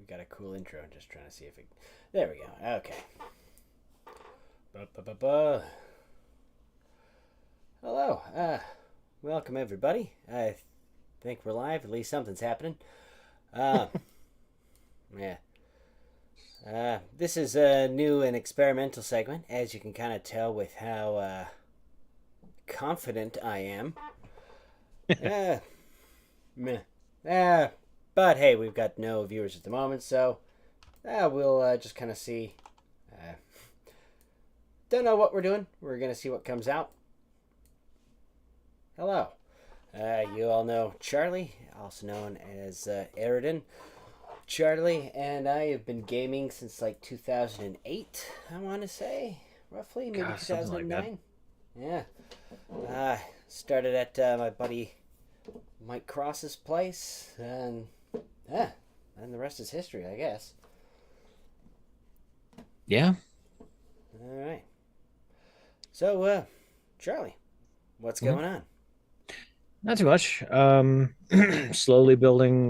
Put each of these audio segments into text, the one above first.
got a cool intro. I'm just trying to see if it. There we go. Okay. Ba-ba-ba-ba. Hello. Welcome everybody. I think we're live. At least something's happening. Uh, yeah. This is a new and experimental segment, as you can kind of tell with how confident I am. Uh, meh. But hey, we've got no viewers at the moment, so we'll just kind of see. Don't know what we're doing. We're going to see what comes out. Hello. You all know Charlie, also known as Eridan. Charlie and I have been gaming since like 2008, I want to say. Roughly, maybe Gosh, something like that. 2009. Yeah. Started at my buddy Mike Cross's place, and the rest is history, I guess. Yeah. All right. So, Charlie, what's Mhm. going on? Not too much. Slowly building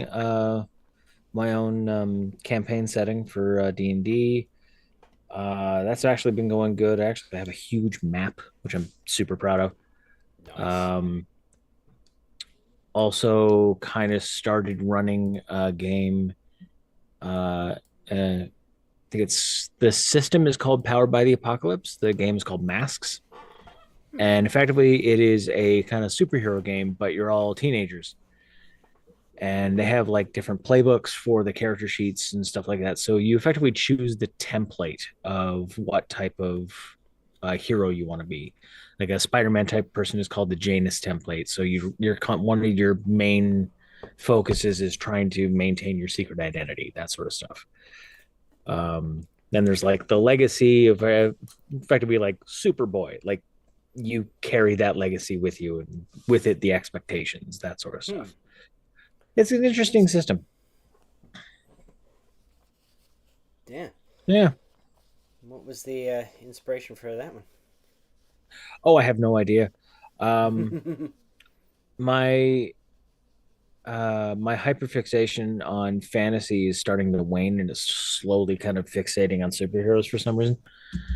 my own campaign setting for D&D. That's actually been going good. I actually have a huge map, which I'm super proud of. Nice. Um, Also kind of started running a game. I think it's the system is called Powered by the Apocalypse. The game is called Masks. And effectively, it is a kind of superhero game, but you're all teenagers. And they have like different playbooks for the character sheets and stuff like that. So you effectively choose the template of what type of hero you want to be. Like a Spider-Man type person is called the Janus template. So one of your main focuses is trying to maintain your secret identity, that sort of stuff. Then there's like the legacy of effectively like Superboy, like you carry that legacy with you and with it the expectations, that sort of Hmm. stuff. It's an interesting Nice. system. Yeah. Yeah. What was the inspiration for that Oh, I have no idea. Um, one? my my hyperfixation on fantasy is starting to wane and is slowly kind of fixating on superheroes for some reason.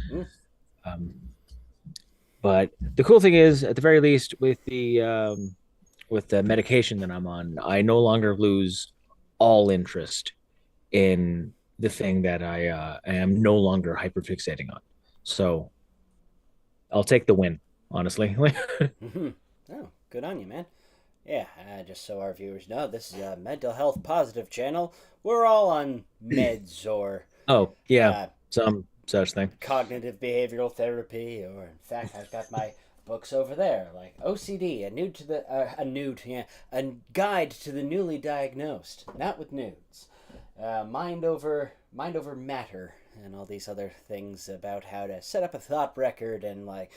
Hmm. Um, but the cool thing is, at the very least, with the medication that I'm on, I no longer lose all interest in the thing that I am no longer hyperfixating on. So I'll take the win, honestly. Oh, good on you, man. Yeah, just so our viewers know, this is a mental health positive channel. We're all on meds or Oh, yeah, uh, some such thing. cognitive behavioral therapy, or in fact, I've got my books over there, like OCD, a guide to the newly diagnosed, not with nudes, mind over matter, and all these other things about how to set up a thought record and like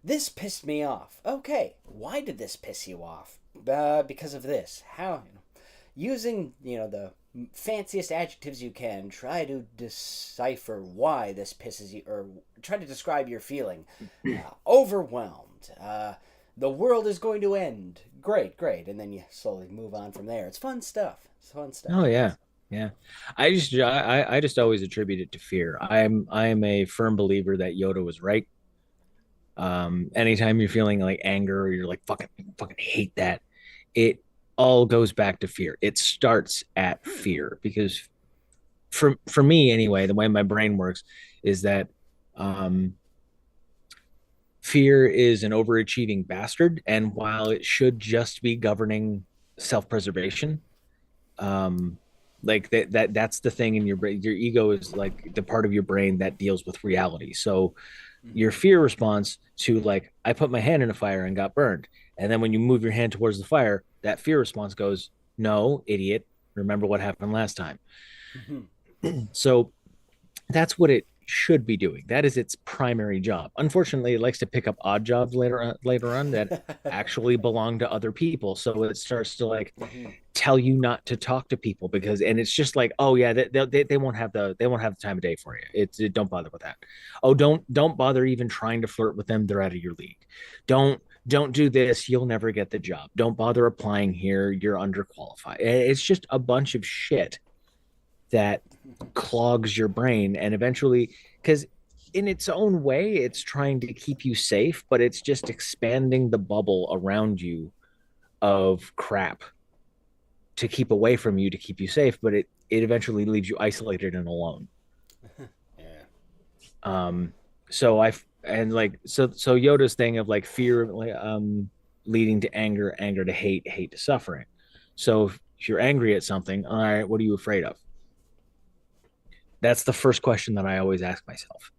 this pissed me off. Okay, why did this piss you off? Because of this. How? Using the fanciest adjectives you can, try to decipher why this pisses you, or try to describe your feeling. Overwhelmed. The world is going to end. Great, great, and then you slowly move on from there. It's fun stuff. It's fun Oh stuff. yeah, yeah. I just always attribute it to fear. I'm a firm believer that Yoda was right. Anytime you're feeling like anger or you're like fucking hate that, it all goes back to fear. It starts at fear because for me anyway, the way my brain works is that um fear is an overachieving bastard, and while it should just be governing self-preservation, um that's the thing in your brain. Your ego is like the part of your brain that deals with reality. So Mm-hmm. your fear response to like I put my hand in a fire and got burned, and then when you move your hand towards the fire, that fear response goes, no idiot, remember what happened last time. Mm-hmm. So that's what it should be doing. That is its primary job. Unfortunately, it likes to pick up odd jobs later on that actually belong to other people. So it starts to like Mm-hmm. tell you not to talk to people because, and it's just like, oh yeah, they won't have the time of day for you. Don't bother with that. Oh, don't bother even trying to flirt with them. They're out of your league. Don't do this. You'll never get the job. Don't bother applying here. You're underqualified. It's just a bunch of shit that clogs your brain and eventually, because in its own way it's trying to keep you safe, but it's just expanding the bubble around you of crap to keep away from you to keep you safe, but it eventually leaves you isolated and alone. Yeah. um so I and like so Yoda's thing of like fear leading to anger, anger to hate, hate to suffering. So if you're angry at something, all right, what are you afraid of? That's the first question that I always ask myself.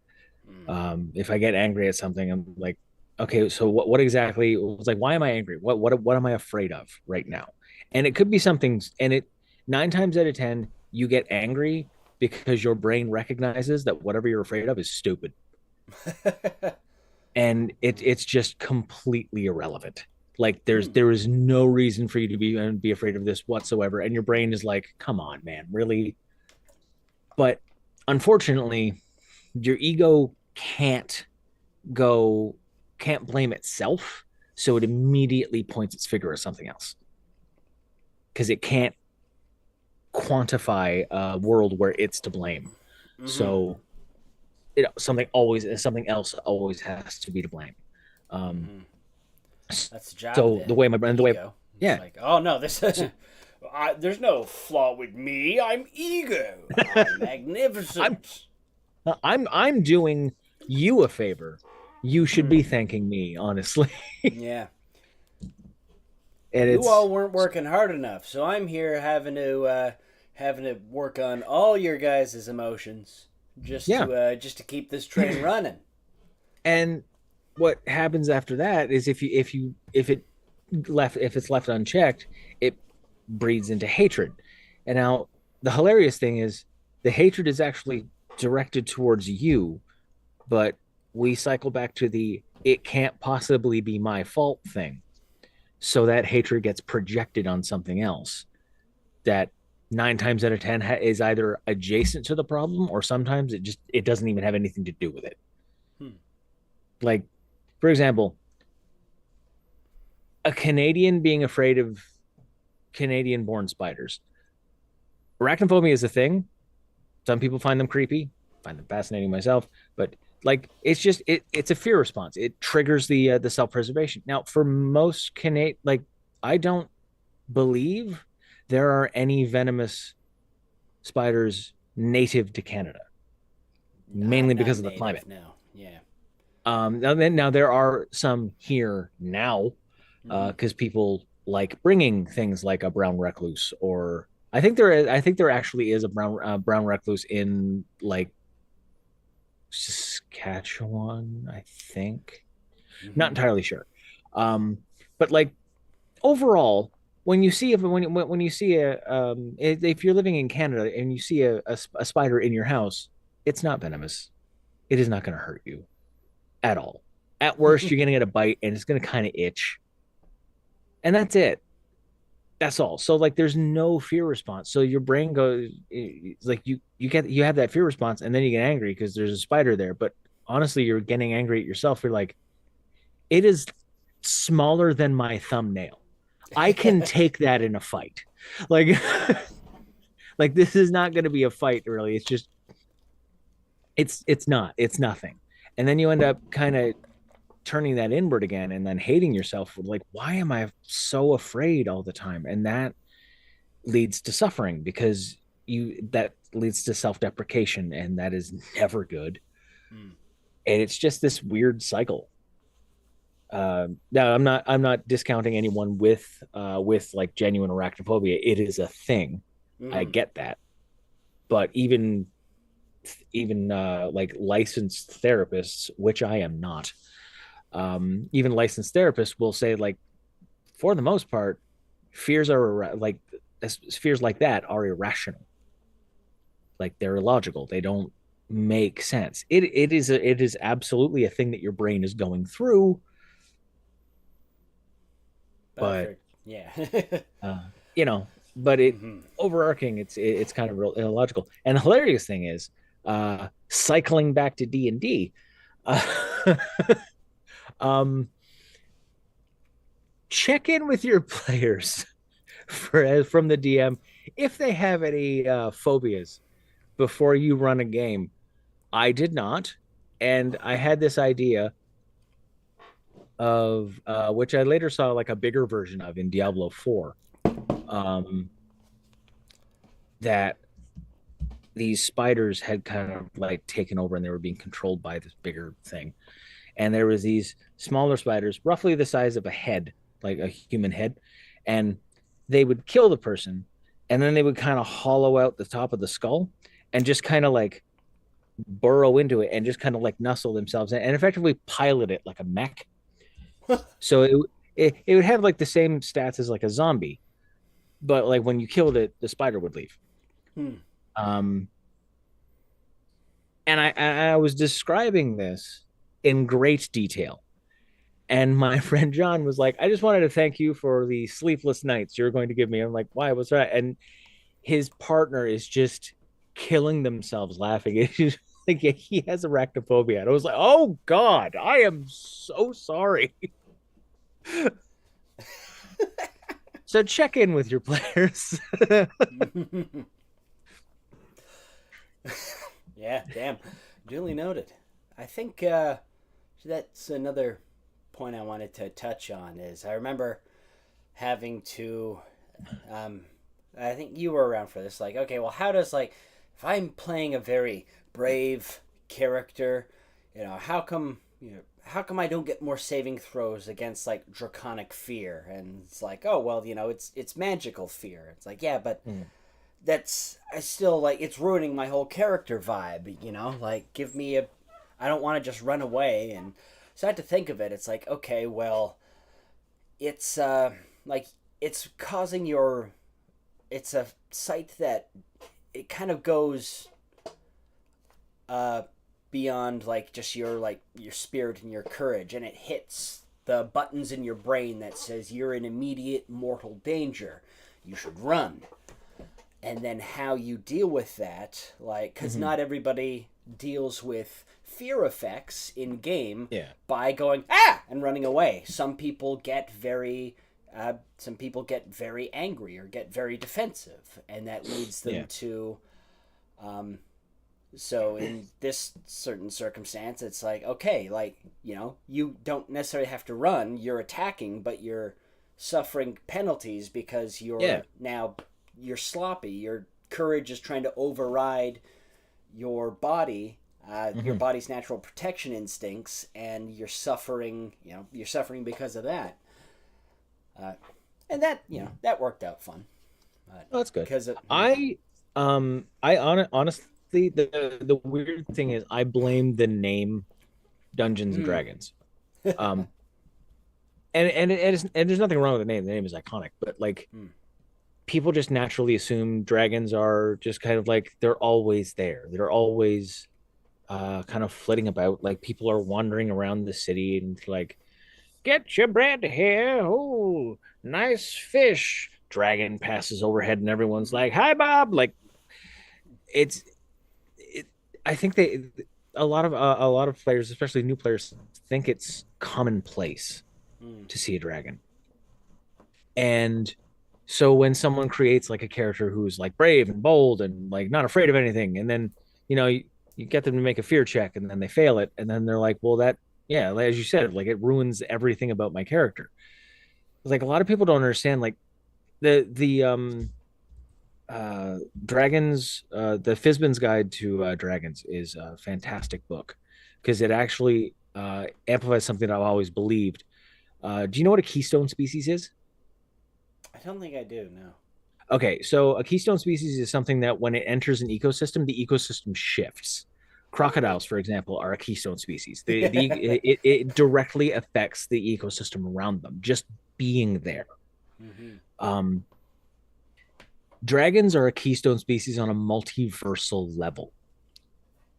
Mm. If I get angry at something, I'm like, okay, so what exactly? It's like, why am I angry? What am I afraid of right now? And it could be something. And it 9 times out of 10, you get angry because your brain recognizes that whatever you're afraid of is stupid, and it's just completely irrelevant. Like Hmm. there is no reason for you to be afraid of this whatsoever, and your brain is like, come on, man, really? But unfortunately, your ego go can't blame itself, so it immediately points its finger at something else because it can't quantify a world where it's to blame. Mm-hmm. So something else always has to be to blame. um Mm-hmm. That's the job of so the way my the brain the way ego. It's yeah like, oh no, this so, there's no flaw with me. I'm ego. I'm i'm magnificent. I'm doing you a favor. You should Mm-hmm. be thanking me, honestly. Yeah. And You it's all weren't working hard enough, so I'm here having to work on all your guys' emotions yeah. just to keep this train running. And what happens after that is if it's left unchecked, it breeds into hatred. And now the hilarious thing is the hatred is actually directed towards you, but we cycle back to the it can't possibly be my fault thing. So that hatred gets projected on something else that 9 times out of 10 is either adjacent to the problem, or sometimes it doesn't even have anything to do with it. Hmm. Like, for example, a Canadian being afraid of Canadian born spiders. Arachnophobia is a thing. Some people find them creepy, find them fascinating myself, but like it's a fear response. It triggers the self-preservation. Now, for most Canadian, like, I don't believe there are any venomous spiders native to Canada, mainly Not because of the climate. native, no. Yeah. Now there are some here now, Mm-hmm. because people like bringing things like a brown recluse, or I think there actually is a brown recluse in like Saskatchewan. I think, not Mm-hmm. entirely sure. Um, but like overall, when you see when you see if you're living in Canada and you see a spider in your house, it's not venomous. It is not going to hurt you at all. At worst, you're going to get a bite and it's going to kind of itch, and that's it. That's all. So like, there's no fear response. So your brain goes, it's like you have that fear response, and then you get angry because there's a spider there. But honestly, you're getting angry at yourself. You're like, it is smaller than my thumbnail. I can take that in a fight. Like, like this is not going to be a fight, really. It's just it's not. It's nothing. And then you end up kind of turning that inward again, and then hating yourself. Like, why am I so afraid all the time? And that leads to suffering, because you that leads to self-deprecation, and that is never good. Mm. And it's just this weird cycle. Now I'm not discounting anyone with like genuine arachnophobia. It is a thing. I Mm-hmm. get that. But even like licensed therapists, which I am not, even licensed therapists will say, like, for the most part, fears are like fears like that are irrational. Like, they're illogical. They don't make sense. It is absolutely a thing that your brain is going through, but Perfect. Yeah. uh, you know, but it Mm-hmm. overarching, it's kind of real illogical. And the hilarious thing is, cycling back to D&D, uh, um, check in with your players from the DM. if they have any phobias before you run a game. I did not, and I had this idea of which I later saw like a bigger version of in Diablo 4. Um, that these spiders had kind of like taken over and they were being controlled by this bigger thing. And there was these smaller spiders, roughly the size of a head, like a human head, and they would kill the person, and then they would kind of hollow out the top of the skull and just kind of like burrow into it and just kind of like nuzzle themselves in and effectively pilot it like a mech. So it would have like the same stats as like a zombie, but like when you killed it, the spider would leave. Hmm. Um, and I was describing this in great detail. And my friend John was like, I just wanted to thank you for the sleepless nights you're going to give me. I'm like, why? What's that? And his partner is just killing themselves laughing. It's just like he has arachnophobia. And I was like, oh God, I am so sorry. So check in with your players. Yeah, damn. Duly noted. I think that's another point I wanted to touch on is I remember having to um I think you were around for this like okay, well how does like if I'm playing a very brave character, how come how come I don't get more saving throws against like draconic fear? And it's like, oh well, it's magical fear. It's like, yeah, but Mm. that's I still like it's ruining my whole character vibe. Like give me a I don't want to just run away. And so I had to think of it. It's like, okay, well, it's like it's causing your it's a site that it kind of goes uh beyond like just your spirit and your courage, and it hits the buttons in your brain that says you're in immediate mortal danger, you should run. And then how you deal with that, like, because Mhm. not everybody deals with fear effects in game Yeah. by going and running away. Some people get very angry or get very defensive, and that leads them Yeah. to so in this certain circumstance, it's like, okay, like, you don't necessarily have to run, you're attacking, but you're suffering penalties because Yeah. you're sloppy. Your courage is trying to override your Mhm. body's natural protection instincts, and you're suffering because of that. Uh, and that worked out fun. Oh, that's good. Because Honestly, the weird thing is I blame the name Dungeons and mm, Dragons. Um, and there's nothing wrong with the name. The name is iconic, but like mm, people just naturally assume dragons are just kind of like they're always there. They're always kind of flitting about. Like people are wandering around the city and like, get your bread here. Oh, nice fish. Dragon passes overhead and everyone's like, hi, Bob. Like it's it, I think a lot of players, especially new players, think it's commonplace mm, to see a dragon. And so when someone creates like a character who's like brave and bold and like not afraid of anything, and then you get them to make a fear check and then they fail it, and then they're like, well, that yeah, as you said, like it ruins everything about my character. Like a lot of people don't understand like the Fizban's Guide to Dragons is a fantastic book because it actually amplifies something I've always believed. Do you know what a keystone species is? I don't think I do. No. Okay, so a keystone species is something that when it enters an ecosystem, the ecosystem shifts. Oh. Crocodiles, for example, are a keystone species. Yeah. It directly affects the ecosystem around them, just being there. Hmm. Um, Dragons are a keystone species on a multiversal level.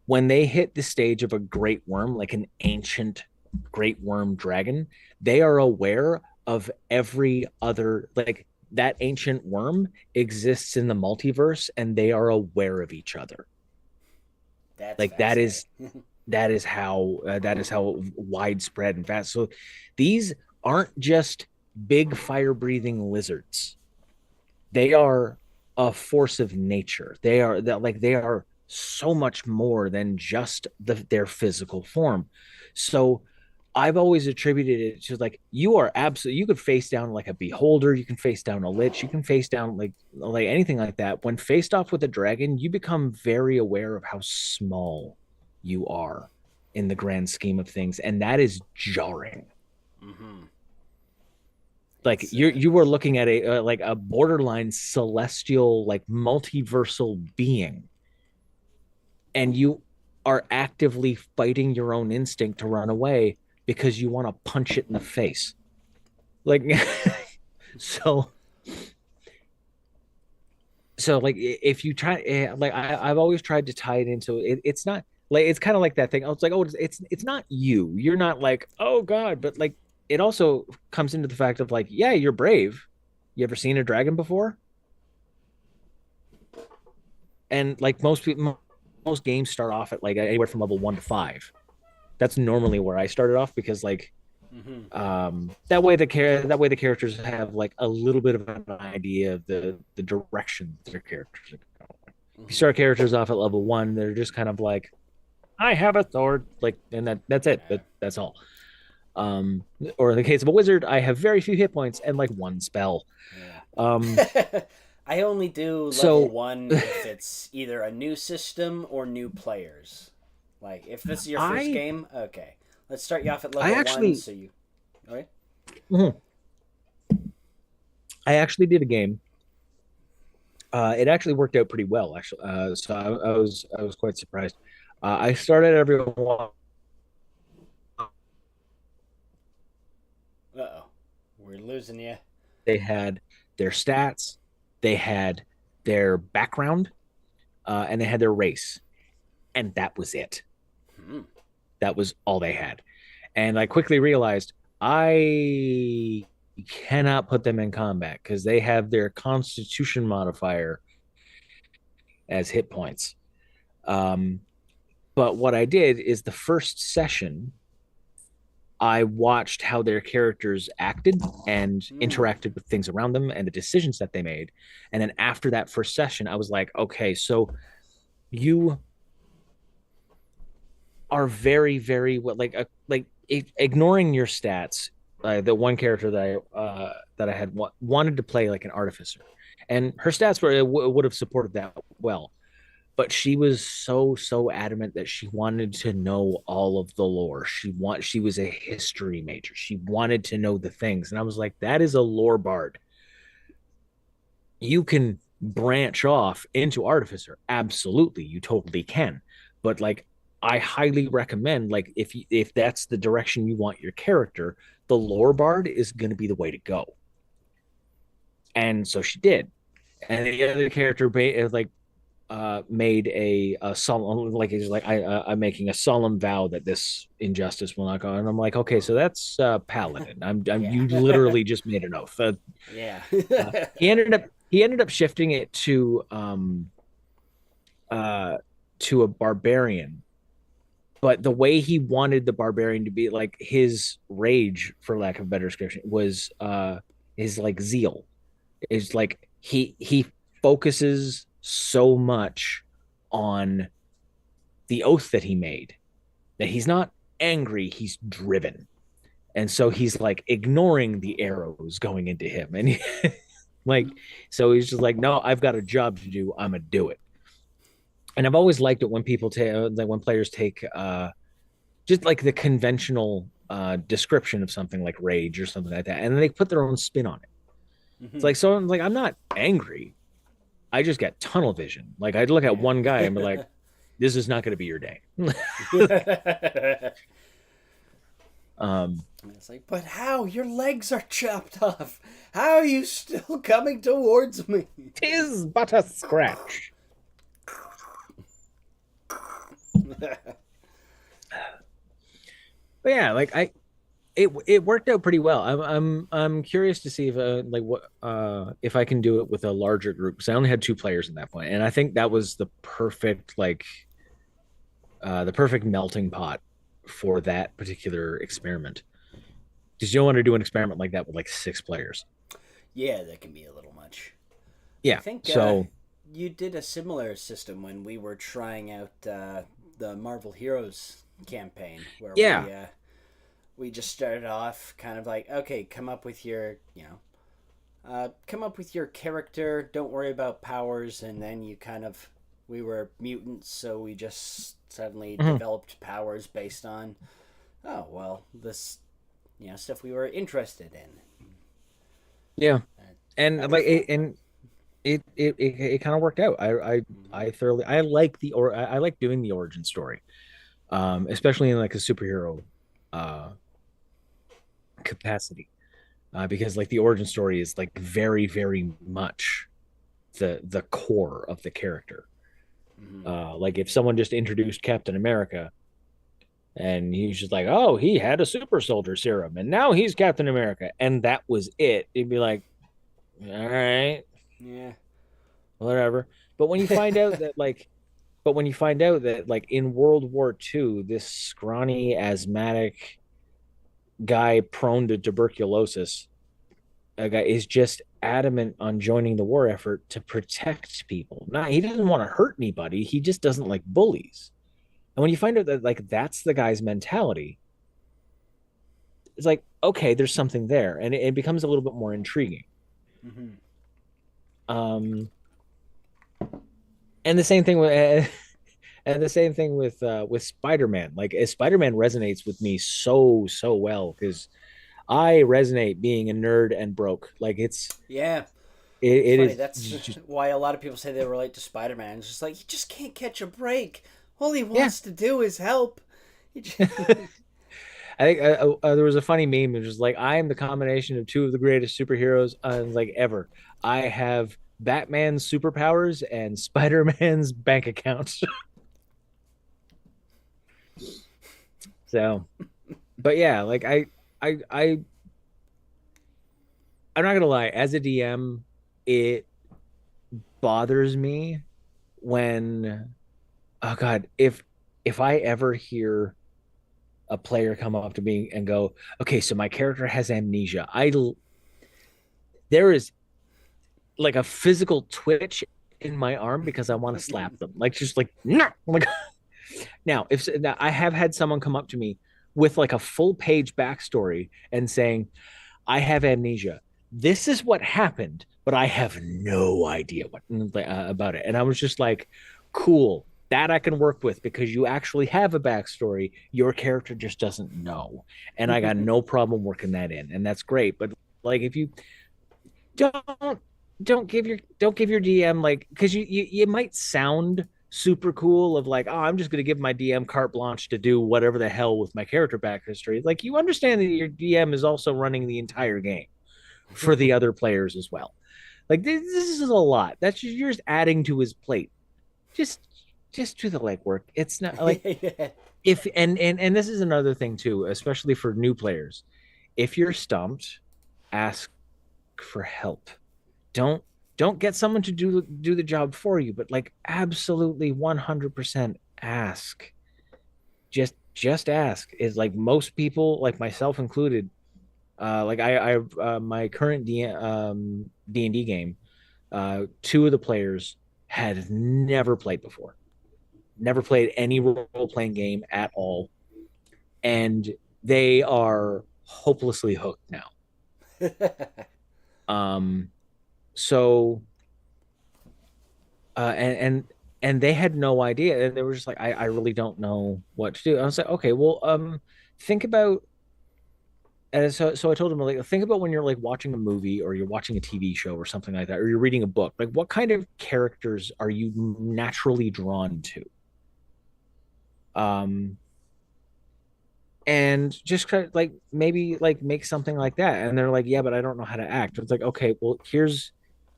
When they hit the stage of a great worm, like an ancient great worm dragon, they are aware of every other, like that ancient worm exists in the multiverse and they are aware of each other. That's Like fascinating. that is how widespread and fast. So these aren't just big fire breathing lizards. They are a force of nature. They are that like they are so much more than just their physical form. So I've always attributed it to like you are absolutely you could face down like a beholder, you can face down a lich, you can face down like anything like that. When faced off with a dragon, you become very aware of how small you are in the grand scheme of things, and that is jarring. Mm-hmm. Like It's you were looking at a like a borderline celestial like multiversal being, and you are actively fighting your own instinct to run away because you want to punch it in the face. Like so like if you try like I've always tried to tie it into it, it's not like it's kind of like that thing. I was like, oh, it's not you. You're not like, oh God, but like it also comes into the fact of like, yeah, you're brave. You ever seen a dragon before? And like most people, most games start off at like anywhere from level 1 to 5. That's normally where I started off because like mm-hmm. that way the characters have like a little bit of an idea of the direction their characters are going. If you Mm-hmm. start characters off at level 1, they're just kind of like, I have a sword, like, and that's it. Yeah. That's all. Um, or in the case of a wizard, I have very few hit points and like one spell. Um, Yeah. I only do level so 1 if it's either a new system or new players. Like, if this is your first I game, okay. Let's start you off at I level 1 actually so you. Okay? mhm. I actually did a game. It actually worked out pretty well, actually. So I was quite surprised. I started everyone. Uh oh. We're losing you. They had their stats, they had their background, and they had their race, and that was it. Hmm. That was all they had. And I quickly realized I cannot put them in combat because they have their Constitution modifier as hit points. Um, but what I did is the first session, I watched how their characters acted and Hmm. interacted with things around them and the decisions that they made. And then after that first session, I was like, okay, so you are very, very what like ignoring your stats. The one character that I had wanted to play like an artificer, and her stats would have supported that well, but she was so adamant that she wanted to know all of the lore. She was a history major. She wanted to know the things, and I was like, that is a lore bard. You can branch off into artificer, absolutely, you totally can, but like I highly recommend like if that's the direction you want your character, the lore bard is going to be the way to go. And so she did. And the other character like made a solemn like he's like I'm making a solemn vow that this injustice will not go. And I'm like, okay, so that's paladin. I'm Yeah. you literally just made an oath. Yeah. He ended up shifting it uh to a barbarian, but the way he wanted the barbarian to be, like his rage, for lack of a better description, was his like zeal. Is like he focuses so much on the oath that he made that he's not angry, he's driven. And so he's like ignoring the arrows going into him. And like, so he's just like, no, I've got a job to do. I'm going to do it. And I've always liked it when people take, like when players take just like the conventional description of something like rage or something like that. And then they put their own spin on it. It's Hmm. like, so I'm like, I'm not angry. I just got tunnel vision. Like I'd look at one guy and be like, Yeah. this is not going to be your day. um, It's like, but how? Your legs are chopped off. How are you still coming towards me? tis but a scratch. But yeah, like it worked out pretty well. I'm curious to see if like what if I can do it with a larger group because I only had 2 players at that point, and I think that was the perfect melting pot for that particular experiment. Because you don't want to do an experiment like that with like 6 players. Yeah, that can be a little much. I Yeah. think So you did a similar system when we were trying out the Marvel Heroes campaign, where yeah. we just started off kind of like, okay, come up with your, come up with your character. Don't worry about powers, and then you kind of, we were mutants, so we just suddenly Mhm. developed powers based on, oh well, this, stuff we were interested in. Yeah. That And was like fun. it kind of worked out. I thoroughly I like I like doing the origin story. Especially in like a superhero uh capacity. Because like the origin story is like very, very much the core of the character. Mm-hmm. Like if someone just introduced Captain America and he's just like, oh, he had a super soldier serum and now he's Captain America, and that was it. It'd be like, all right, Yeah. whatever. But when you find out that like, but when you find out that like in World War II, this scrawny asthmatic guy prone to tuberculosis, a guy is just adamant on joining the war effort to protect people. Now he doesn't want to hurt anybody. He just doesn't like bullies. And when you find out that like that's the guy's mentality, it's like, okay, there's something there, and it becomes a little bit more intriguing. Mm-hmm. Um, and the same thing with and the same thing with Spider-Man. Like Spider-Man resonates with me so well because I resonate being a nerd and broke. Like Yeah. It's it funny. is That's just why a lot of people say they relate to Spider Man. It's just like, he just can't catch a break. All he yeah. wants to do is help. I think there was a funny meme. It was like, I am the combination of two of the greatest superheroes like ever. I have Batman's superpowers and Spider-Man's bank account. So, but yeah, like I I'm not gonna lie. As a DM, it bothers me when, oh god, if I ever hear a player come up to me and go, okay, so my character has amnesia. There is like a physical twitch in my arm because I want to slap them. Like just like no. Like now, if now I have had someone come up to me with like a full page backstory and saying, I have amnesia. This is what happened, but I have no idea what about it. And I was just like, cool. That I can work with because you actually have a backstory. Your character just doesn't know. And I got no problem working that in. And that's great. But like if you don't don't give your DM like, because you might sound super cool of like, oh, I'm just going to give my DM carte blanche to do whatever the hell with my character back history. Like you understand that your DM is also running the entire game for the other players as well. Like this is a lot. That's just, you're just adding to his plate. Just just do the legwork. It's not like Yeah. if and this is another thing too, especially for new players. If you're stumped, ask for help. don't don't get someone to do the job for you, but like absolutely 100% ask. Just ask. Is like most people, like myself included, like I my current D&D game, two of the players had never played before, never played any role playing game at all, and they are hopelessly hooked now. um so and they had no idea, and they were just like, I really don't know what to do. I was like, okay, well, think about, and so I told him, like, think about when you're like watching a movie or you're watching a TV show or something like that, or you're reading a book, like what kind of characters are you naturally drawn to? um and just kind of like maybe like make something like that. And they're like, yeah, but I don't know how to act. It's like, okay, well, here's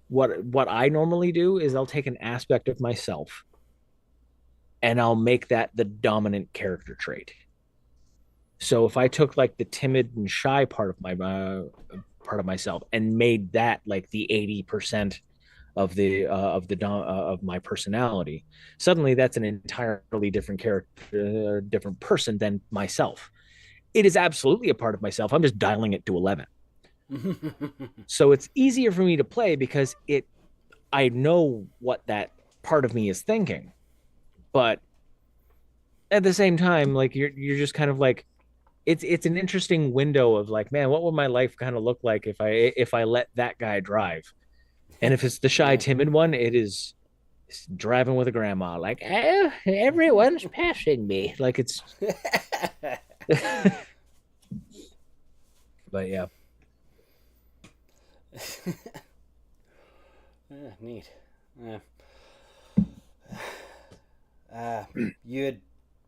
what I normally do is I'll take an aspect of myself and I'll make that the dominant character trait. So if I took like the timid and shy part of myself and made that like the 80% of my personality, suddenly that's an entirely different character, different person than myself. It is absolutely a part of myself. I'm just dialing it to 11. So it's easier for me to play because I know what that part of me is thinking, but at the same time, like you're just kind of like it's an interesting window of like, man, what would my life kind of look like if I let that guy drive? And if it's the shy, Yeah. timid one, it is driving with a grandma, like everyone's passing me, like it's. But yeah, Yeah, neat. Yeah. Uh, you had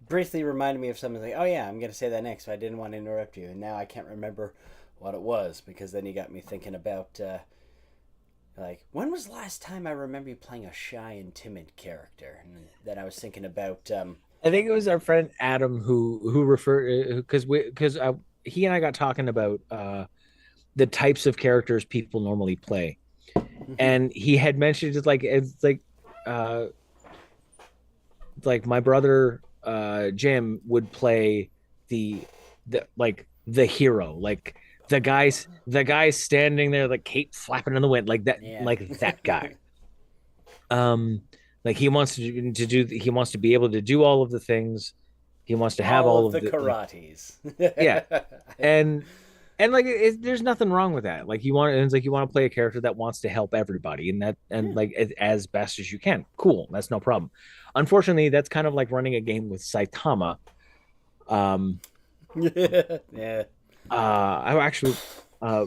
briefly reminded me of something like, oh yeah, I'm going to say that next, but I didn't want to interrupt you. And now I can't remember what it was because then you got me thinking about, like, when was the last time I remember you playing a shy and timid character? And then I was thinking about, I think it was our friend Adam who referred because he and I got talking about the types of characters people normally play, and he had mentioned uh like my brother Jim would play the hero, like the guys standing there, like cape flapping in the wind, yeah. like that guy. Um, like he wants to be able to do all of the things. He wants to have All all of of the the like karates. yeah, and like there's nothing wrong with that. Like it's like you want to play a character that wants to help everybody, and Yeah. like as best as you can. Cool, that's no problem. Unfortunately, that's kind of like running a game with Saitama. Um, Yeah. I actually uh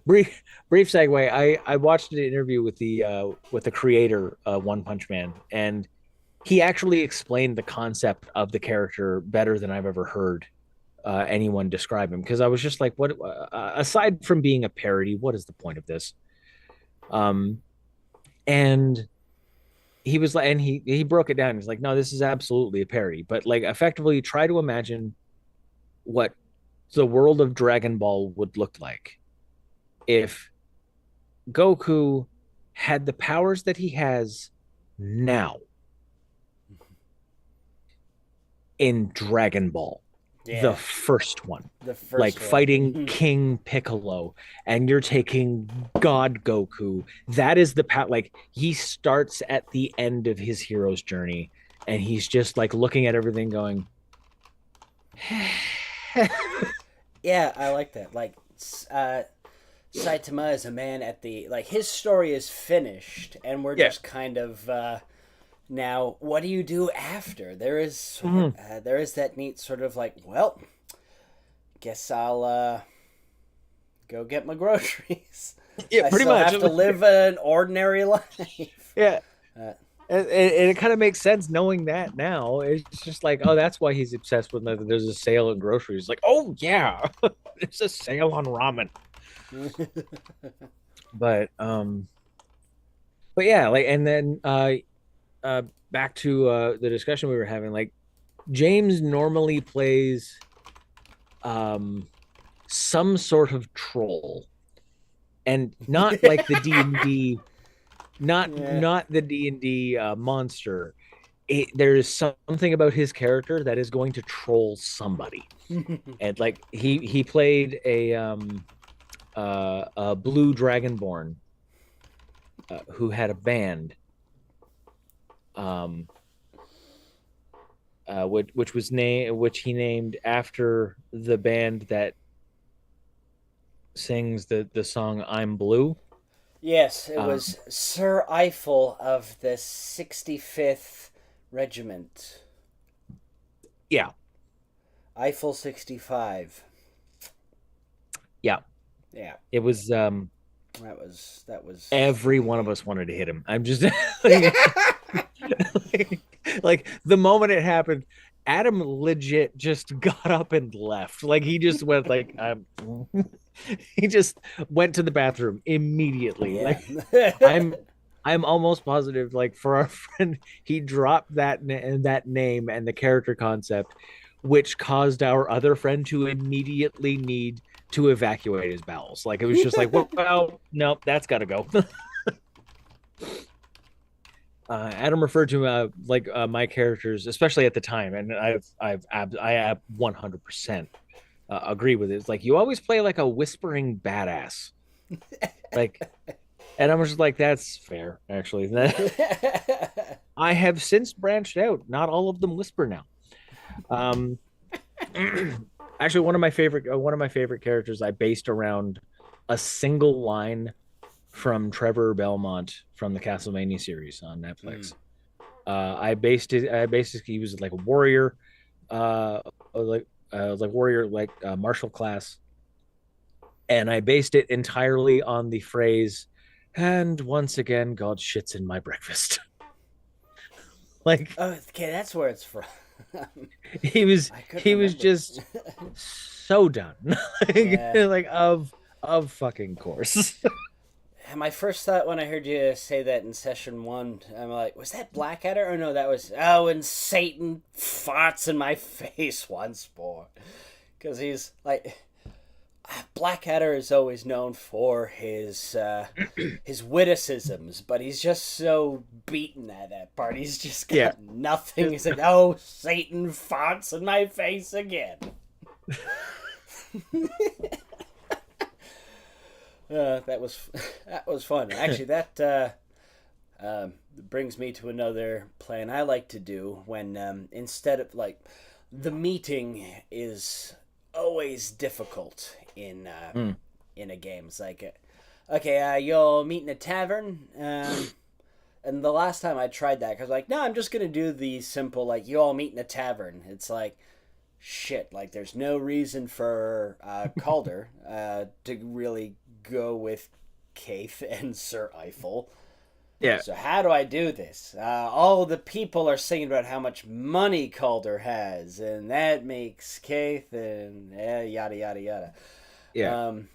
brief segue. I watched an interview with the creator of One Punch Man, and he actually explained the concept of the character better than I've ever heard anyone describe him, because I was just like, what aside from being a parody, what is the point of this? Um, and he was like, and he broke it down. He's like, no, this is absolutely a parody, but like effectively try to imagine what the world of Dragon Ball would look like if Goku had the powers that he has now in Dragon Ball, the Yeah. first one, The like first fighting one. King Piccolo, and you're taking God Goku. That is the path. Like he starts at the end of his hero's journey, and he's just like looking at everything, going, Yeah, I like that. Like, Saitama is a man at the like his story is finished, and we're yeah, just kind of now. What do you do after? mhm. There is that neat sort of like, well, guess I'll go get my groceries. Yeah, I pretty still much. have to live an ordinary life. Yeah. Uh, And it kind of makes sense knowing that now. It's just like, oh, that's why he's obsessed with there's a sale in groceries. Like, oh yeah, there's a sale on ramen. But yeah, like, and then back to the discussion we were having. Like, James normally plays um some sort of troll, and not like the D&D, yeah. not the D&D monster. There's something about his character that is going to troll somebody. And like he played a blue dragonborn who had a band, um which he named after the band that sings the song I'm Blue. Yes, it um was Sir Eiffel of the 65th Regiment. yeah, Eiffel 65. yeah, Yeah, it was that was every one of us wanted to hit him. I'm just yeah. like the moment it happened, Adam legit just got up and left. Like he just went like he just went to the bathroom immediately. Yeah. Like I'm I'm almost positive, like for our friend, he dropped that name and the character concept, which caused our other friend to immediately need to evacuate his bowels. Like it was just like, well, nope, that's got to go. Adam referred to my characters, especially at the time, and I 100% agree with it. It's like you always play like a whispering badass, like And I'm just like, that's fair, actually. I have since branched out. Not all of them whisper now. Um, actually, one of my favorite characters I based around a single line from Trevor Belmont from the Castlevania series on Mm. Netflix. I based he was like a warrior, uh, like warrior, like martial class, and I based it entirely on the phrase, "And once again, God shits in my breakfast." Like Oh, okay, that's where it's from. I couldn't he was remember. just so done, Yeah. like of fucking course. My first thought when I heard you say that in session one, I'm like, was that Blackadder? Or no, that was, oh, and Satan farts in my face once more. Because he's like, Blackadder is always known for his witticisms, but he's just so beaten at that part. He's just Yeah, got nothing. He's like, oh, Satan farts in my face again. That was that was fun. Actually, that brings me to another plan I like to do when instead of like the meeting is always difficult mm, in a game. It's like, okay, you'll meet in a tavern. And the last time I tried that, cause like, no, I'm just gonna do the simple like you all meet in a tavern. It's like shit. Like, there's no reason for Calder to really go with Kaith and Sir Eiffel. yeah, So how do I do this? All the people are singing about how much money Calder has, and that makes Kaith and yada yada yada. yeah. Um,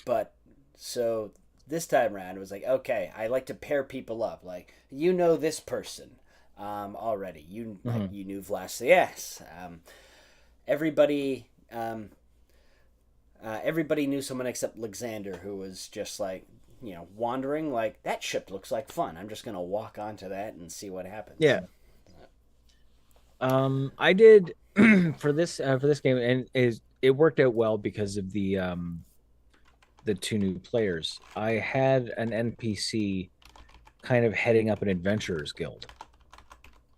but so this time around, it was like, okay, I like to pair people up. Like, you know this person already. Mhm. You knew Vlasias. Yes. Everybody everybody knew someone except Alexander, who was just like, wandering. Like, that ship looks like fun. I'm just gonna walk onto that and see what happens. Yeah. I did for this game, and is it worked out well because of the two new players. I had an NPC kind of heading up an adventurers guild.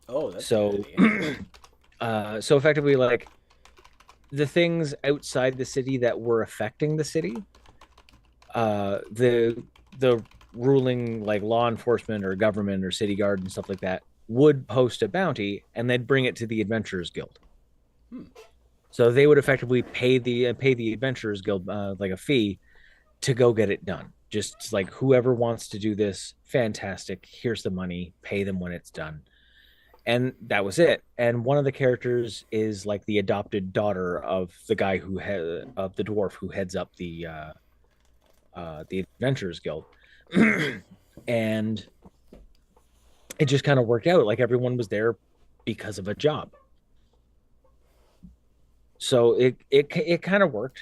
Oh, that's a good So idea. so effectively like the things outside the city that were affecting the city, the ruling like law enforcement or government or city guard and stuff like that would post a bounty and they'd bring it to the adventurers guild. Hmm. So they would effectively pay the adventurers guild like a fee to go get it done. Just like whoever wants to do this, fantastic. Here's the money. Pay them when it's done. And that was it. And one of the characters is like the adopted daughter of the guy of the dwarf who heads up the Adventurers Guild, and it just kind of worked out. Like everyone was there because of a job, so it kind of worked.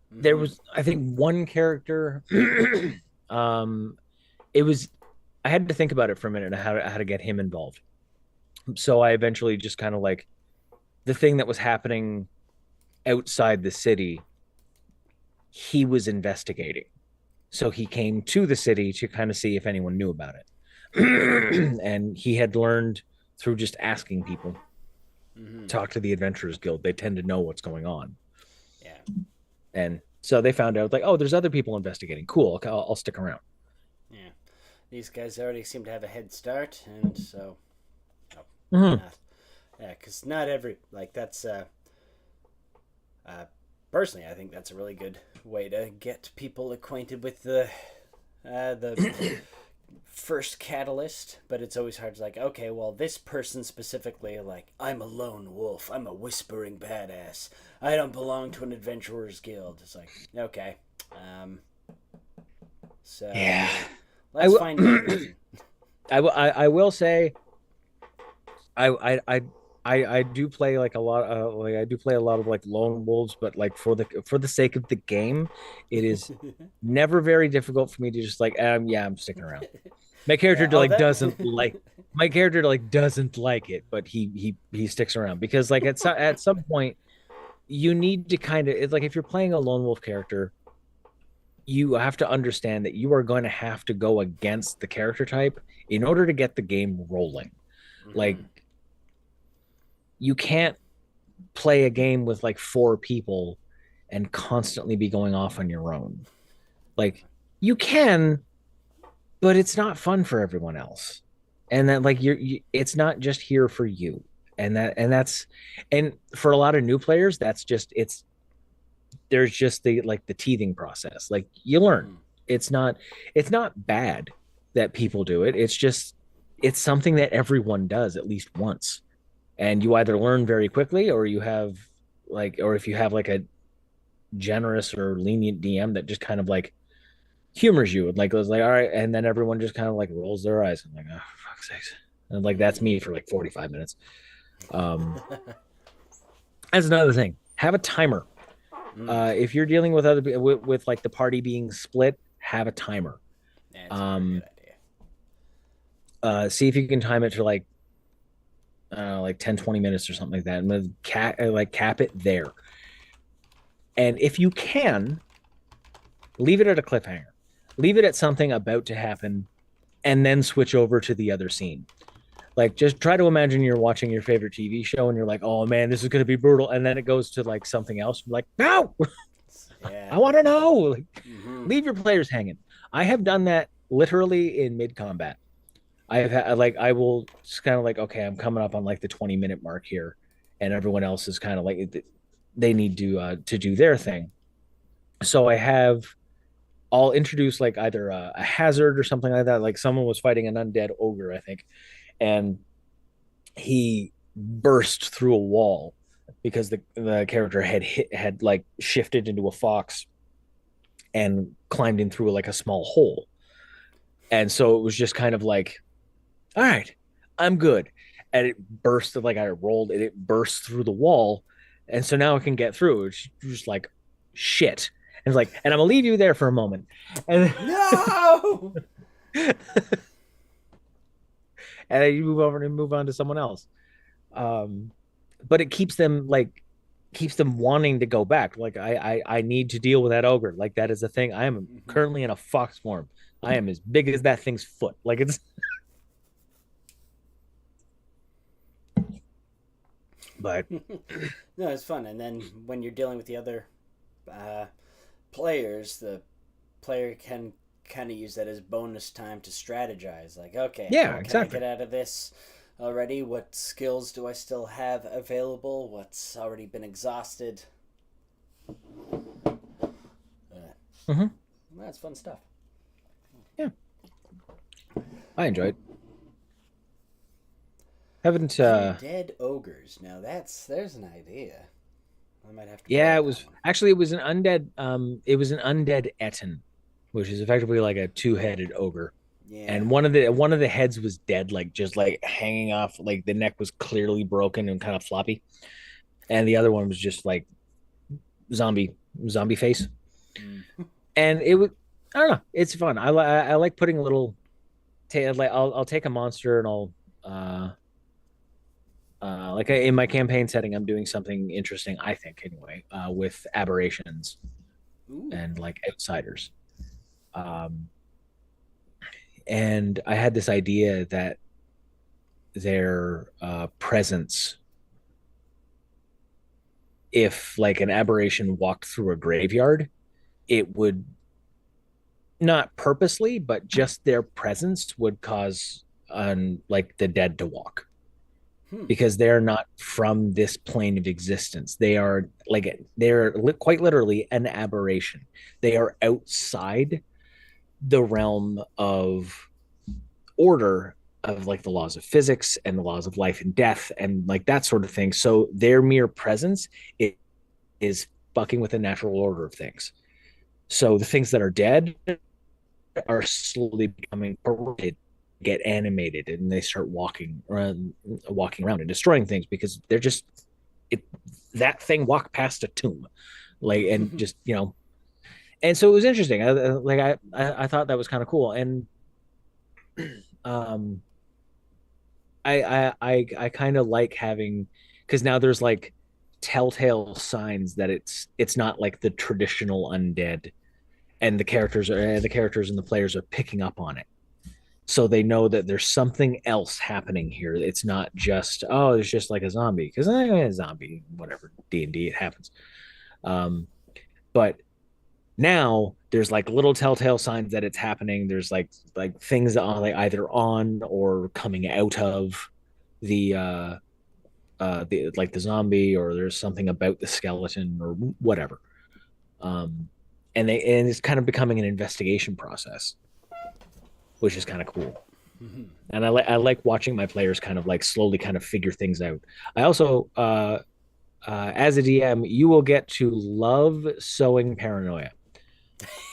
There Mm-hmm. was I think one character, um, it was I had to think about it for a minute and how to get him involved. So I eventually just kind of like the thing that was happening outside the city, he was investigating. So he came to the city to kind of see if anyone knew about it. And he had learned through just asking people, Mm-hmm. talk to the Adventurers Guild. They tend to know what's going on. Yeah. And so they found out, like, oh, there's other people investigating. Cool. Okay, I'll stick around. Yeah. These guys already seem to have a head start, and so, oh, why Mm-hmm. not? Yeah, because not every like that's uh, personally, I think that's a really good way to get people acquainted with the first catalyst. But it's always hard to like, okay, well, this person specifically, like, I'm a lone wolf. I'm a whispering badass. I don't belong to an adventurers guild. It's like, okay, um, so Yeah. I let's will. find that reason. I will say I I I I do play like a lot like I do play a lot of like lone wolves, but like for the sake of the game, it is never very difficult for me to just like yeah, I'm sticking around. My character Yeah. Oh, that. my character like doesn't like it, but he sticks around because like at some point you need to kind of it's like if you're playing a lone wolf character, you have to understand that you are going to have to go against the character type in order to get the game rolling. Like, Mm-hmm. you can't play a game with like four people and constantly be going off on your own. Like, you can, but it's not fun for everyone else. And that like it's not just here for you. And for a lot of new players, that's just it's there's just the like the teething process. Like, you learn. Mm-hmm. It's not it's not bad that people do it. It's just it's something that everyone does at least once. And you either learn very quickly, or you have like or if you have like a generous or lenient DM that just kind of like humors you and like goes like, all right, and then everyone just kind of like rolls their eyes and like, oh, for fuck's sakes. And like that's me for like 45 minutes. Um that's another thing. Have a timer. Mm. If you're dealing with with like the party being split, have a timer. Yeah, it's a very good Um idea. See if you can time it to like like 10, 20 minutes or something like that. And then cap it there. And if you can, leave it at a cliffhanger. Leave it at something about to happen and then switch over to the other scene. Like, just try to imagine you're watching your favorite TV show and you're like, oh man, this is going to be brutal. And then it goes to like something else. You're like, no, Yeah. I want to know. Like, Mm-hmm. leave your players hanging. I have done that literally in mid combat. I have had like, I will just kind of like, okay, I'm coming up on like the 20-minute mark here. And everyone else is kind of like, they need to do their thing. So I'll introduce like either a hazard or something like that. Like, someone was fighting an undead ogre, I think, and he burst through a wall because the character had like shifted into a fox and climbed in through like a small hole. And so it was just kind of like, all right, I'm good. And it burst like I rolled and it burst through the wall. And so now it can get through. It's just like shit. And it's like, and I'm gonna leave you there for a moment. And No. and then you move over and move on to someone else. Um, but it keeps them wanting to go back. Like, I need to deal with that ogre. Like, that is the thing. I am Mm-hmm. currently in a fox form. I am as big as that thing's foot. Like, it's but No, it's fun. And then when you're dealing with the other uh, players, the player can kind of use that as bonus time to strategize. Like, okay, yeah, how can I exactly. get out of this already? What skills do I still have available? What's already been exhausted? Mm-hmm. That's fun stuff. Yeah, I enjoyed. Haven't Undead ogres. Now there's an idea. I might have to Yeah, borrow it that was one. actually it was an undead etin, which is effectively like a two-headed ogre. Yeah. And one of the heads was dead, like just like hanging off, like the neck was clearly broken and kind of floppy. And the other one was just like zombie zombie face. Mm. And it was I don't know, it's fun. I like putting a little like I'll take a monster and I'll like in my campaign setting, I'm doing something interesting, I think, anyway, with aberrations Ooh. and like outsiders. Um, and I had this idea that their presence, if like an aberration walked through a graveyard, it would not purposely, but just their presence would cause like the dead to walk Hmm. because they're not from this plane of existence. They are like quite literally an aberration. They are outside the realm of order of like the laws of physics and the laws of life and death and like that sort of thing. So their mere presence is fucking with the natural order of things. So the things that are dead are slowly becoming corrupted, get animated, and they start walking around and destroying things because they're just it. That thing walked past a tomb, like and just and so it was interesting. I thought that was kind of cool, and um, I kind of like having because now there's like telltale signs that it's not like the traditional undead and the characters and the players are picking up on it, so they know that there's something else happening here. It's not just, oh, it's just like a zombie, because zombie, whatever, D&D, it happens. But now there's like little telltale signs that it's happening. There's like things that are like either on or coming out of the the like the zombie, or there's something about the skeleton or whatever. um and it's kind of becoming an investigation process, which is kind of cool. And I like watching my players kind of like slowly kind of figure things out. I also as a DM, you will get to love sowing paranoia.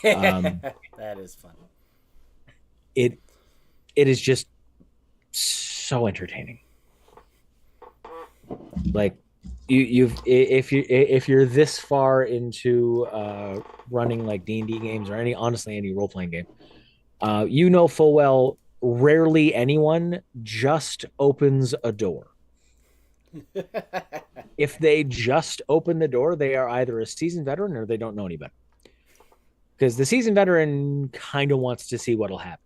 um That is fun. it it is just so entertaining. Like, you've if you're this far into running like D&D games, or any role-playing game, you know full well rarely anyone just opens a door. If they just open the door, they are either a seasoned veteran or they don't know any better, because the seasoned veteran kind of wants to see what'll happen.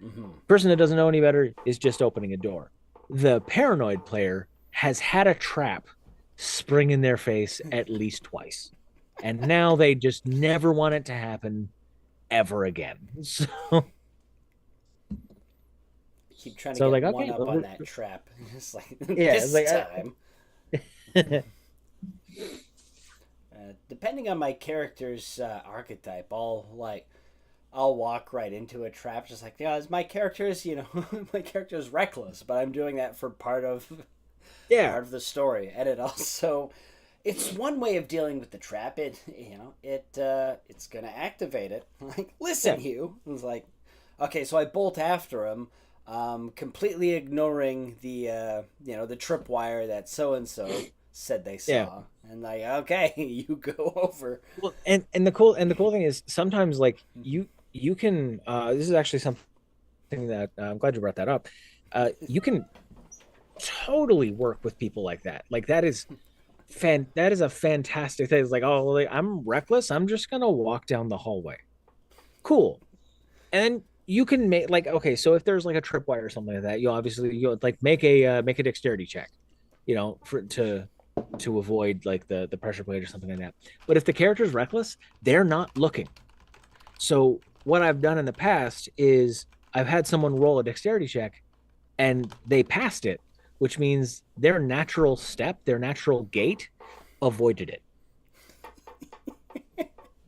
Mm-hmm. Person that doesn't know any better is just opening a door. The paranoid player has had a trap spring in their face at least twice, and now they just never want it to happen ever again. Keep trying to So get like, one okay, up on that trap. It's like yeah, it's this like time. Depending on my character's archetype, I'll walk right into a trap, just like, yeah, my character's, my character's reckless, but I'm doing that for yeah, part of the story, and it also, it's one way of dealing with the trap. It's gonna activate it. Like, listen, yeah, Hugh. It's like, okay, so I bolt after him, completely ignoring the tripwire that so and so said they yeah. saw, and like, okay, you go over. Well, and the cool thing is sometimes like you can this is actually something that I'm glad you brought that up. You can totally work with people like that. Like, that is a fantastic thing. It's like, oh, like, I'm reckless. I'm just gonna walk down the hallway. Cool. And then you can make, like, okay, so if there's like a tripwire or something like that, you like make a dexterity check, for to avoid like the pressure plate or something like that. But if the character's reckless, they're not looking. So what I've done in the past is I've had someone roll a dexterity check and they passed it, which means their natural step, their natural gait avoided it.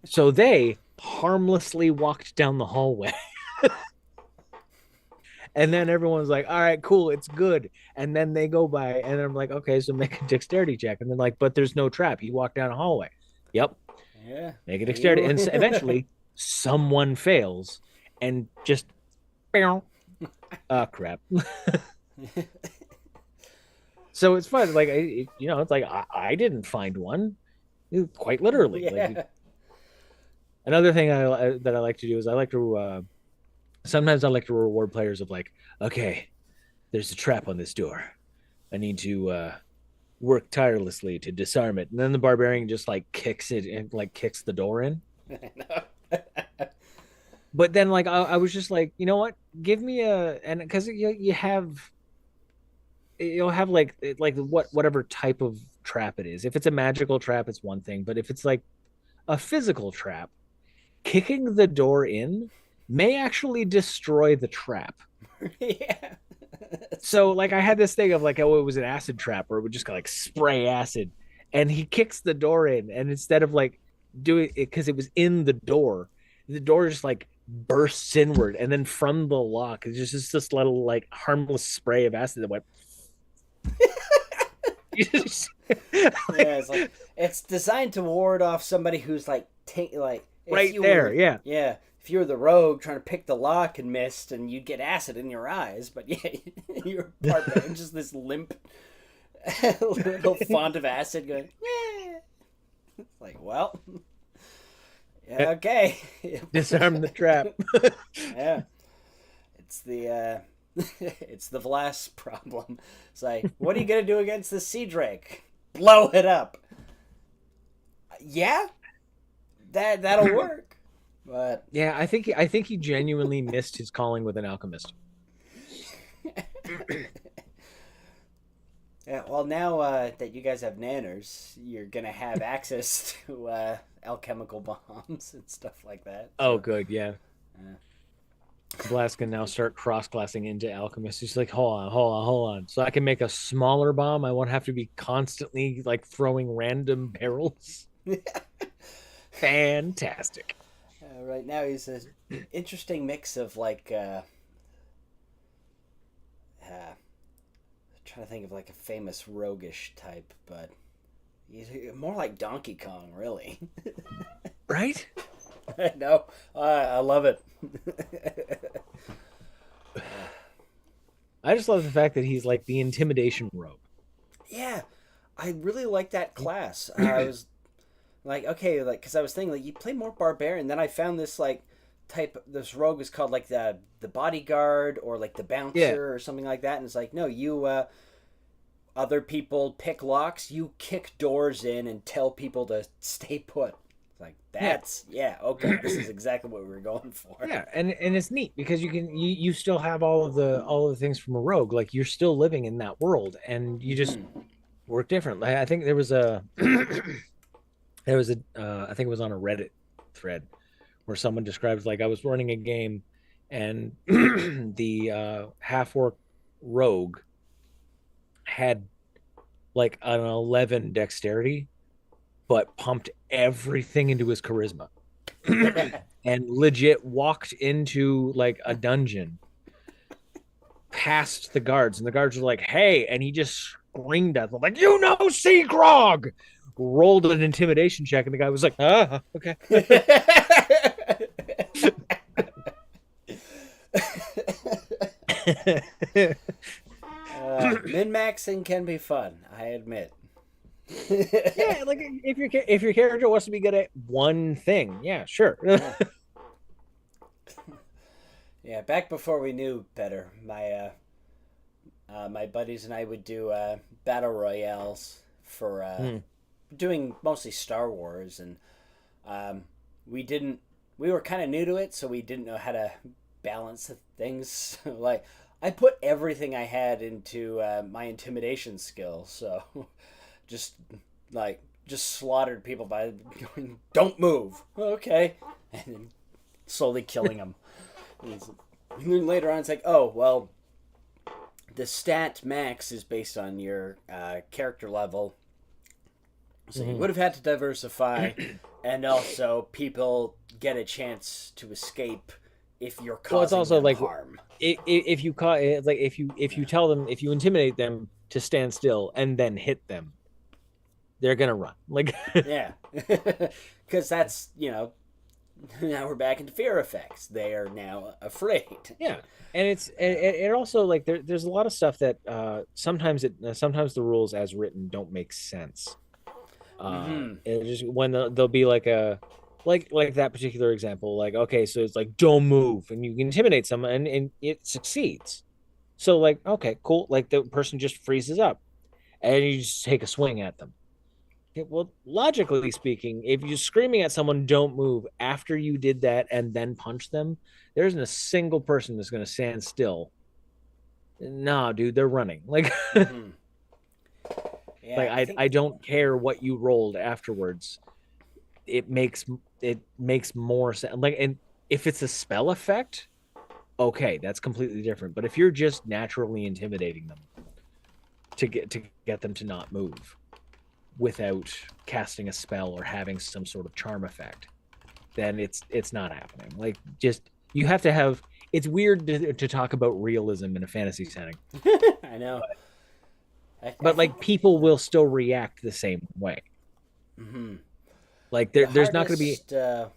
So they harmlessly walked down the hallway. And then everyone's like, all right, cool, it's good. And then they go by, and I'm like, okay, so make a dexterity check. And they're like, but there's no trap. You walk down a hallway. Yep. Yeah, Make a dexterity. And eventually someone fails and just, oh, crap. So it's fun. Like, it's like, I didn't find one, quite literally. yeah. Like, another thing that I like to do is sometimes I like to reward players of like, okay, there's a trap on this door. I need to work tirelessly to disarm it. And then the barbarian just like kicks it and like kicks the door in. But then like I was just like, you know what? Give me and because you'll have like whatever type of trap it is. If it's a magical trap, it's one thing. But if it's like a physical trap, kicking the door in may actually destroy the trap. Yeah. So like I had this thing of like, oh, it was an acid trap where it would just like spray acid, and he kicks the door in, and instead of like doing it because it was in the door just like bursts inward, and then from the lock it's just this little like harmless spray of acid that went. Yeah, it's designed to ward off somebody who's like Right there, yeah. Yeah, if you were the rogue trying to pick the lock and missed, and you'd get acid in your eyes, but yeah, you're barbarian, just this limp little font of acid going. Yeah, it's like, well, yeah, okay, Disarm the trap. yeah, it's the it's the Vlas problem. It's like, what are you gonna do against the sea drake? Blow it up. Yeah, that'll work. But Yeah, I think he genuinely missed his calling with an alchemist. yeah, well, now that you guys have nanners, you're gonna have access to alchemical bombs and stuff like that. Oh, So, good, yeah. uh, Blast can now start cross-classing into alchemist. He's like, hold on. So I can make a smaller bomb. I won't have to be constantly like throwing random barrels. Fantastic. right now he's an interesting mix of like trying to think of like a famous roguish type, but he's more like Donkey Kong, really. Right? I know. I love it. I just love the fact that he's like the intimidation rogue. Yeah, I really like that class. I was like, okay, like, because I was thinking like you play more barbarian. Then I found this like type. This rogue is called like the bodyguard or like the Yeah. bouncer or something like that. And it's like, no, you other people pick locks. You kick doors in and tell people to stay put. It's like Yeah. that's yeah, okay. This is exactly what we were going for. Yeah, and it's neat because you still have all of the things from a rogue. Like you're still living in that world and you just Hmm. work different. Like I think there was a I think it was on a Reddit thread where someone describes like I was running a game and the half orc rogue had like an 11 dexterity but pumped everything into his charisma and legit walked into like a dungeon past the guards and the guards were like, hey, and he just screamed at them like, you know, Seagrog, rolled an intimidation check and the guy was like, okay. Min maxing can be fun, I admit. Yeah, like if your character wants to be good at one thing, yeah, sure. Yeah. Yeah, back before we knew better, my buddies and I would do battle royales for Hmm. doing mostly Star Wars, and um, we didn't. We were kind of new to it, so we didn't know how to balance things. Like I put everything I had into my intimidation skill, so just just slaughtered people by going, "Don't move." Okay, and then slowly killing them. And then later on, it's like, oh well, the stat max is based on your character level, so you Hmm. would have had to diversify, and also people get a chance to escape if you're Well, it's causing also them like harm. if you call it's like if you Yeah. tell them, if you intimidate them to stand still and then hit them, they're gonna run. Like Yeah, because that's now we're back into fear effects. They are now afraid. yeah, and it also like there's a lot of stuff that sometimes the rules as written don't make sense. Mm-hmm. It just when there'll be like a like that particular example, like okay, so it's like don't move, and you can intimidate someone, and it succeeds. So like okay, cool, like the person just freezes up, and you just take a swing at them. Okay, well, logically speaking, if you're screaming at someone, don't move after you did that and then punch them, there isn't a single person that's going to stand still. No, dude, they're running. Like, Mm-hmm. like Yeah, I I think. don't care what you rolled afterwards. It makes it makes more sense. Like, and if it's a spell effect, okay, that's completely different. But if you're just naturally intimidating them to get them to not move without casting a spell or having some sort of charm effect, then it's not happening. Like just you have to have. It's weird to talk about realism in a fantasy setting, I know. I but think. like people will still react the same way. Mm-hmm. Like The there's not going to be. hardest.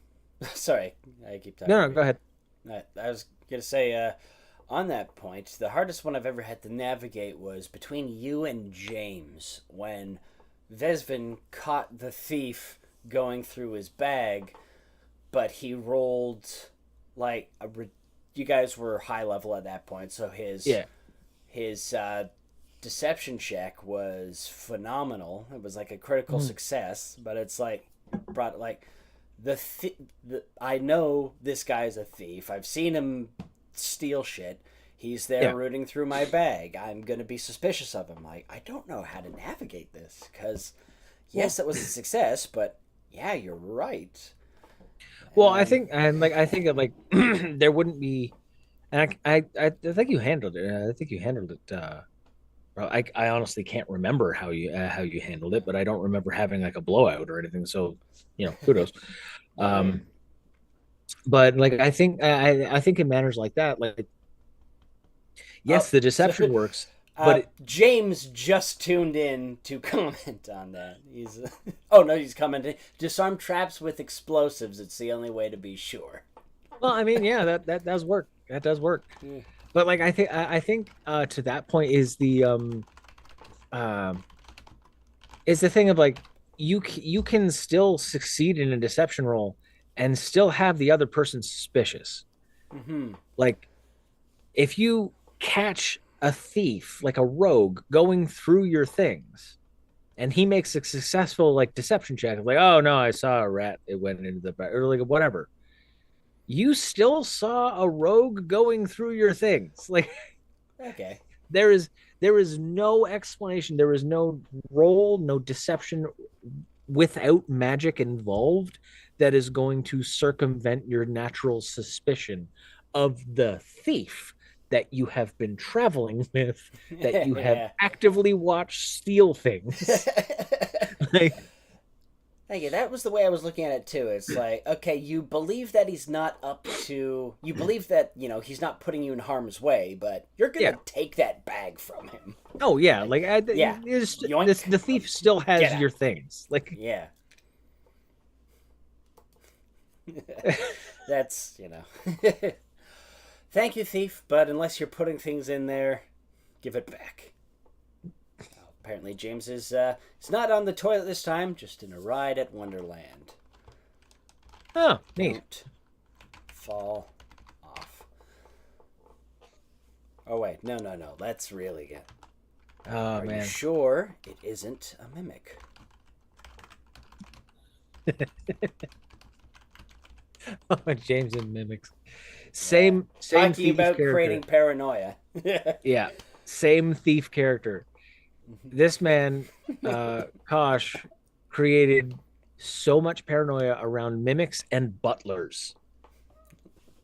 Sorry, I keep talking No, no, over go you. ahead. I was gonna say on that point, the hardest one I've ever had to navigate was between you and James when Vesvin caught the thief going through his bag, but he rolled like you guys were high level at that point, so Yeah. his deception check was phenomenal. It was like a critical Mhm. success, but it's like brought like I know this guy's a thief. I've seen him steal shit. He's there Yeah. rooting through my bag. I'm gonna be suspicious of him. Like, I don't know how to navigate this because Well, yes, it was a success, but yeah, you're right. well, Um, I think that like there wouldn't be, and I think you handled it. I think you handled it. Well, I honestly can't remember how you handled it, but I don't remember having like a blowout or anything. So, kudos. right. Um, but like I think in manners like that, like Oh, yes, the so deception works, but James just tuned in to comment on that. He's oh no, he's commenting. Disarm traps with explosives. It's the only way to be sure. well, I mean, yeah, that does work. That does work. Yeah. But like I think to that point um is the thing of like you can still succeed in a deception roll and still have the other person suspicious. Mm-hmm. Like if you catch a thief, like a rogue, going through your things, and he makes a successful like deception check, like, oh no, I saw a rat, it went into the or like whatever. You still saw a rogue going through your things. Like Okay. there is there is no explanation, there is no role, no deception without magic involved that is going to circumvent your natural suspicion of the thief that you have been traveling with, that you have Yeah. actively watched steal things. Like, Thank you. That was the way I was looking at it too. It's like, okay, you believe that he's not up to. You believe that he's not putting you in harm's way, but you're yeah. gonna take that bag from him. Oh yeah. Like, Like yeah, yoink, the thief still get has out. your things. Like Yeah, that's Thank you, thief, but unless you're putting things in there, give it back. Apparently, James is not on the toilet this time, just in a ride at Wonderland. oh, neat. Don't fall off. Oh wait, no, no, no. Let's really get. Oh Are you man. sure it isn't a mimic? James and mimics. Yeah. Same Talking thief about character. creating paranoia. Yeah. Same thief character. This man, Kosh, created so much paranoia around mimics and butlers.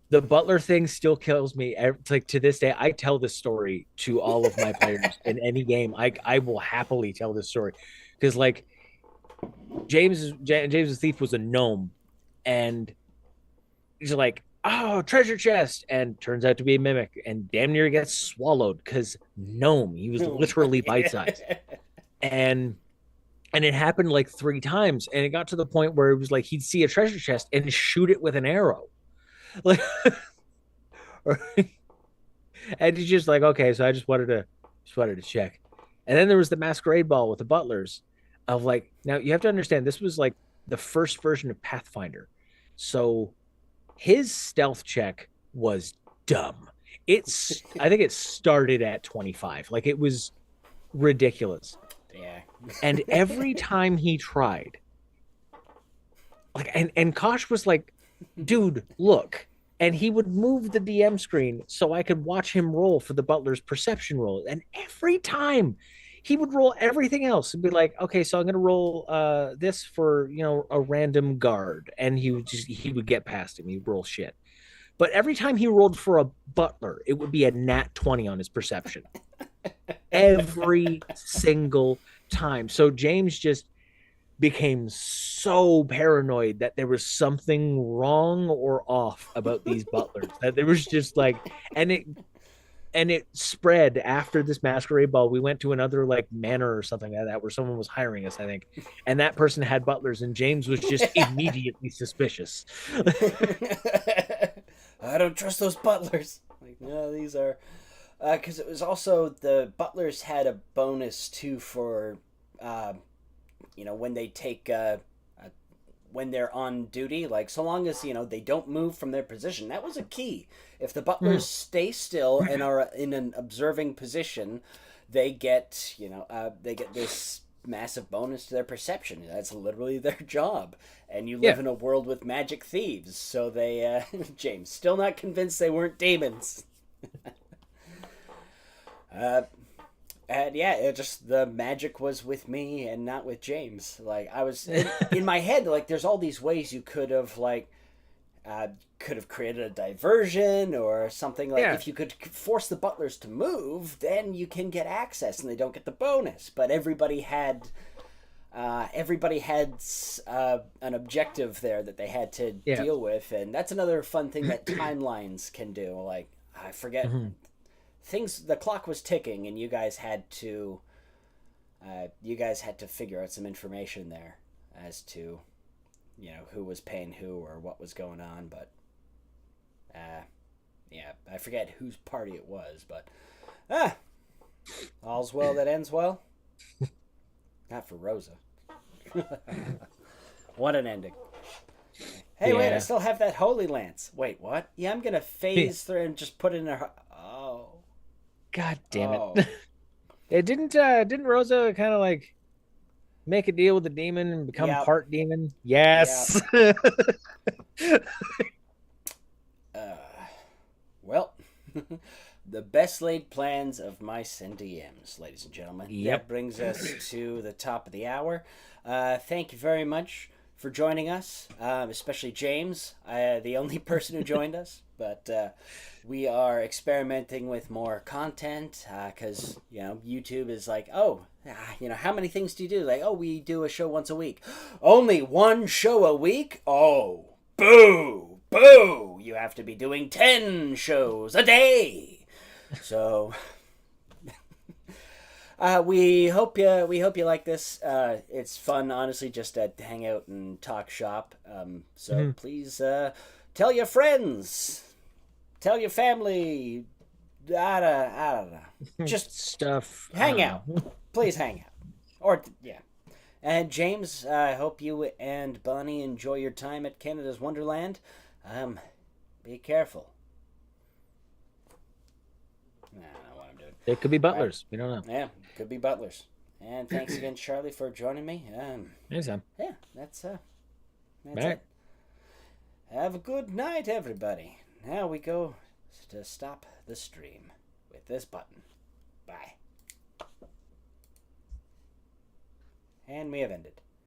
The butler thing still kills me. It's like to this day, I tell this story to all of my players in any game. I will happily tell this story because like James's thief was a gnome, and he's like, oh, treasure chest, and turns out to be a mimic, and damn near gets swallowed because gnome. He was literally bite sized, and it happened like 3 times, and it got to the point where it was like he'd see a treasure chest and shoot it with an arrow, like, and he's just like, okay, so I just wanted to check, and then there was the masquerade ball with the butlers, of like, now you have to understand this was like the first version of Pathfinder, so his stealth check was dumb. I think it started at 25. Like it was ridiculous. Yeah. And every time he tried, like and Kosh was like, dude, look. And he would move the DM screen so I could watch him roll for the butler's perception roll. And every time he would roll everything else and be like, okay, so I'm gonna roll this for a random guard, and he would get past him. He'd roll shit. But every time he rolled for a butler, it would be a nat 20 on his perception. Every single time. So James just became so paranoid that there was something wrong or off about these butlers. That there was just like, and it spread after this masquerade ball. We went to another like manor or something like that where someone was hiring us, I think, and that person had butlers, and James was just immediately suspicious. I don't trust those butlers. Like, no, these are because it was also the butlers had a bonus too for when they take when they're on duty, like so long as they don't move from their position. That was a key. If the butlers stay still and are in an observing position, they get they get this massive bonus to their perception. That's literally their job. And you Yeah. live in a world with magic thieves, so they, James, still not convinced they weren't demons. And yeah, it just the magic was with me and not with James. Like I was in my head, like there's all these ways you could have created a diversion or something. Like Yeah. if you could force the butlers to move, then you can get access and they don't get the bonus. But everybody had an objective there that they had to Yeah. deal with, and that's another fun thing that timelines can do. Like I forget Mhm. things. The clock was ticking, and you guys had to figure out some information there as to who was paying who or what was going on. But yeah, I forget whose party it was. But all's well that ends well. Not for Rosa. What an ending. Hey, wait, I Yeah. still have that Holy Lance. Wait, what? Yeah, I'm going to phase through and just put it in her. Oh. God damn it. Oh. It didn't Rosa kind of like make a deal with the demon and become Yep. part demon? Yep. Yes. Well, the best laid plans of mice and DMs, ladies and gentlemen. Yep. That brings us to the top of the hour. Thank you very much for joining us, especially James, the only person who joined us. But we are experimenting with more content because, YouTube is like, oh, how many things do you do? Like, oh, we do a show once a week. Only one show a week? Oh, boo! Boo! You have to be doing 10 shows a day. So we hope you like this. It's fun, honestly, just to hang out and talk shop. So please tell your friends, tell your family. I don't know. Just Stuff. hang out. Please hang out. Or yeah. And James, I hope you and Bonnie enjoy your time at Canada's Wonderland. Be careful. I don't know what I'm doing. It could be butlers. We don't know. Yeah, could be butlers. And thanks again, Charlie, for joining me. Anytime. Yeah, that's Right. it. Have a good night, everybody. Now we go to stop the stream with this button. Bye. And we have ended.